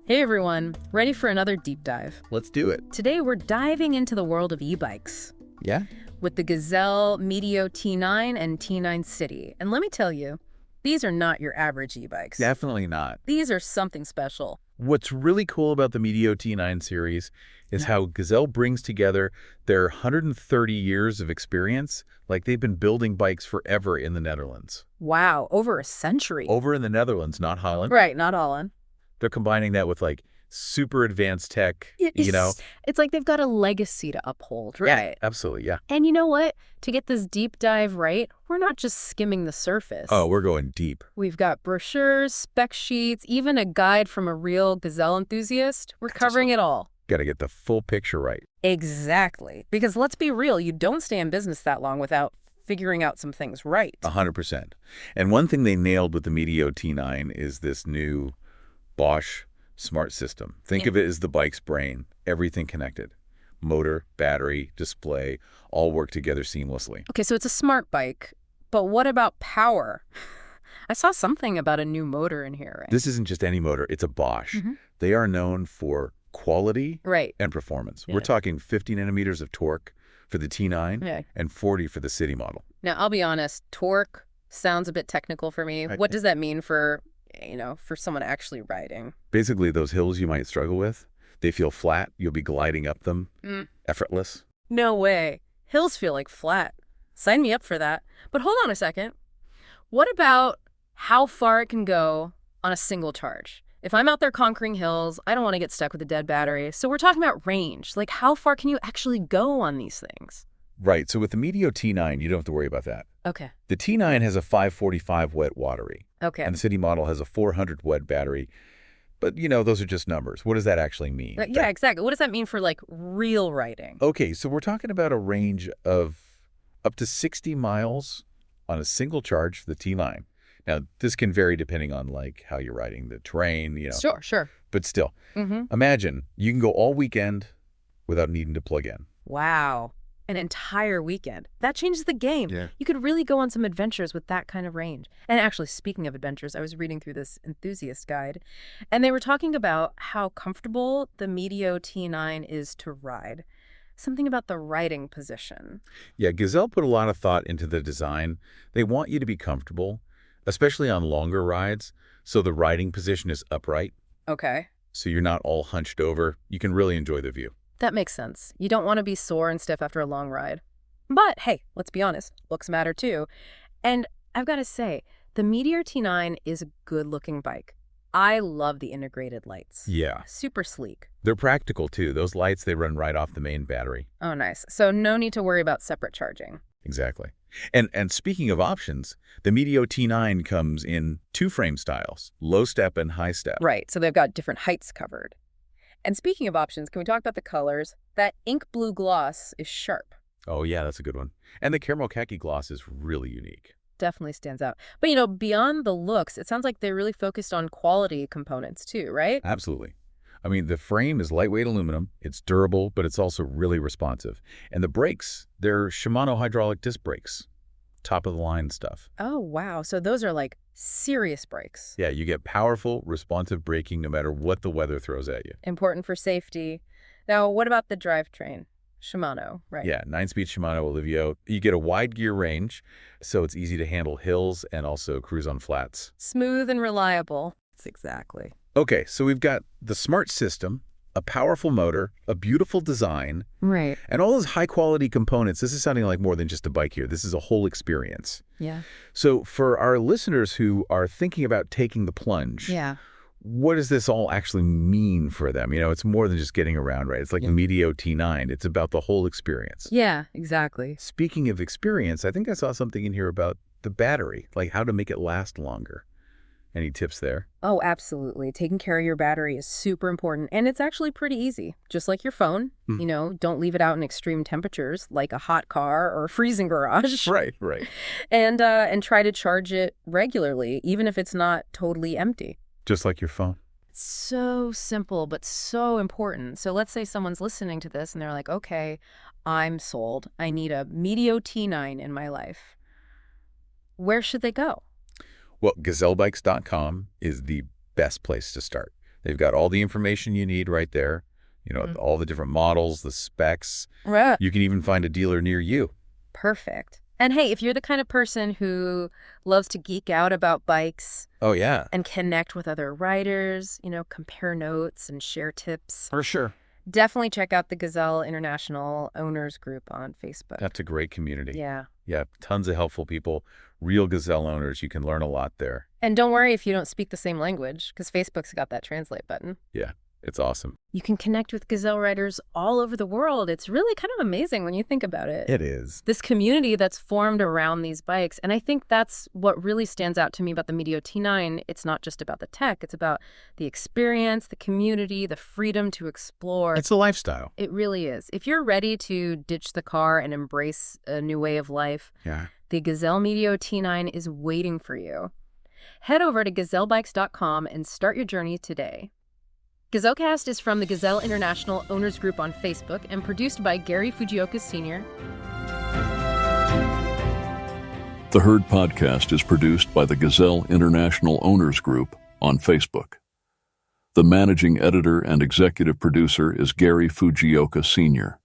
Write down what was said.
Hey everyone, ready for another deep dive? Let's do it. Today we're diving into the world of e-bikes Yeah? with the Gazelle Meteor T9 and T9 City. And let me tell you, these are not your average e-bikes. Definitely not. These are something special. What's really cool about the Meteor T9 series is how Gazelle brings together their 130 years of experience, like they've been building bikes forever in the Netherlands. Wow, over a century. Over in the Netherlands, not Holland. Right, not all in. They're combining that with like super advanced tech, you know? It's like they've got a legacy to uphold, right? Yeah, absolutely, yeah. And you know what? To get this deep dive right, we're not just skimming the surface. Oh, we're going deep. We've got brochures, spec sheets, even a guide from a real Gazelle enthusiast. We're covering it all. Got to get the full picture right. Exactly. Because let's be real, you don't stay in business that long without figuring out some things right. 100%. And one thing they nailed with the Meteor T9 is this new Bosch smart system. Think of it as the bike's brain, everything connected. Motor, battery, display, all work together seamlessly. Okay, so it's a smart bike, but what about power? I saw something about a new motor in here, right? This isn't just any motor, it's a Bosch. They are known for quality and performance. We're talking 50 nanometers of torque for the T9 and 40 for the City model. Now, I'll be honest, torque sounds a bit technical for me. What does that mean for someone actually riding? Basically, those hills you might struggle with, they feel flat. You'll be gliding up them, effortless. No way. Hills feel like flat. Sign me up for that. But hold on a second. What about how far it can go on a single charge? If I'm out there conquering hills, I don't want to get stuck with a dead battery. So we're talking about range. Like, how far can you actually go on these things? Right. So with the Meteor T9, you don't have to worry about that. Okay. The T9 has a 545 wet watery. Okay. And the City model has a 400 wet battery. But, you know, those are just numbers. What does that actually mean? Yeah, exactly. What does that mean for, like, real riding? Okay, so we're talking about a range of up to 60 miles on a single charge for the T9. Now, this can vary depending on, like, how you're riding the terrain, you know. Sure. But still, imagine you can go all weekend without needing to plug in. Wow. An entire weekend. That changes the game. Yeah. You could really go on some adventures with that kind of range. And actually, speaking of adventures, I was reading through this enthusiast guide, and they were talking about how comfortable the Meteor T9 is to ride. Something about the riding position. Yeah, Gazelle put a lot of thought into the design. They want you to be comfortable, especially on longer rides, so the riding position is upright. Okay. So you're not all hunched over. You can really enjoy the view. That makes sense. You don't want to be sore and stiff after a long ride. But hey, let's be honest, looks matter too. And I've got to say, the Meteor T9 is a good-looking bike. I love the integrated lights. Yeah. Super sleek. They're practical too. Those lights, they run right off the main battery. Oh, nice. So no need to worry about separate charging. Exactly. And speaking of options, the Meteor T9 comes in two frame styles, low step and high step. Right, so they've got different heights covered. And speaking of options, can we talk about the colors? That ink blue gloss is sharp. Oh, yeah, that's a good one. And the caramel khaki gloss is really unique. Definitely stands out. But, beyond the looks, it sounds like they're really focused on quality components too, right? Absolutely. I mean, the frame is lightweight aluminum. It's durable, but it's also really responsive. And the brakes, they're Shimano hydraulic disc brakes. Top of the line stuff. Oh, wow. So those are like serious brakes. Yeah, you get powerful, responsive braking no matter what the weather throws at you. Important for safety. Now, what about the drivetrain? Shimano, right? Yeah, 9-speed Shimano Olivio. You get a wide gear range, so it's easy to handle hills and also cruise on flats. Smooth and reliable. That's exactly. Okay, so we've got the smart system, a powerful motor, a beautiful design, right, and all those high-quality components. This is sounding like more than just a bike here. This is a whole experience. Yeah. So for our listeners who are thinking about taking the plunge, what does this all actually mean for them? It's more than just getting around, right? It's like the Meteor T9. It's about the whole experience. Yeah, exactly. Speaking of experience, I think I saw something in here about the battery, like how to make it last longer. Any tips there? Oh, absolutely. Taking care of your battery is super important, and it's actually pretty easy. Just like your phone, don't leave it out in extreme temperatures like a hot car or a freezing garage. Right. And try to charge it regularly, even if it's not totally empty. Just like your phone. So simple, but so important. So let's say someone's listening to this and they're like, okay, I'm sold. I need a Meteor T9 in my life. Where should they go? Well, gazellebikes.com is the best place to start. They've got all the information you need right there. All the different models, the specs. Right. You can even find a dealer near you. Perfect. And hey, if you're the kind of person who loves to geek out about bikes Oh, yeah. and connect with other riders, compare notes and share tips, For sure. definitely check out the Gazelle International Owners Group on Facebook. That's a great community. Yeah. Yeah, tons of helpful people, real Gazelle owners. You can learn a lot there. And don't worry if you don't speak the same language, because Facebook's got that translate button. Yeah, it's awesome. You can connect with Gazelle riders all over the world. It's really kind of amazing when you think about it. It is. This community that's formed around these bikes. And I think that's what really stands out to me about the Meteor T9. It's not just about the tech. It's about the experience, the community, the freedom to explore. It's a lifestyle. It really is. If you're ready to ditch the car and embrace a new way of life, Yeah. the Gazelle Meteor T9 is waiting for you. Head over to gazellebikes.com and start your journey today. GazelleCast is from the Gazelle International Owners Group on Facebook and produced by Gary Fujioka Sr. The Herd Podcast is produced by the Gazelle International Owners Group on Facebook. The managing editor and executive producer is Gary Fujioka Sr.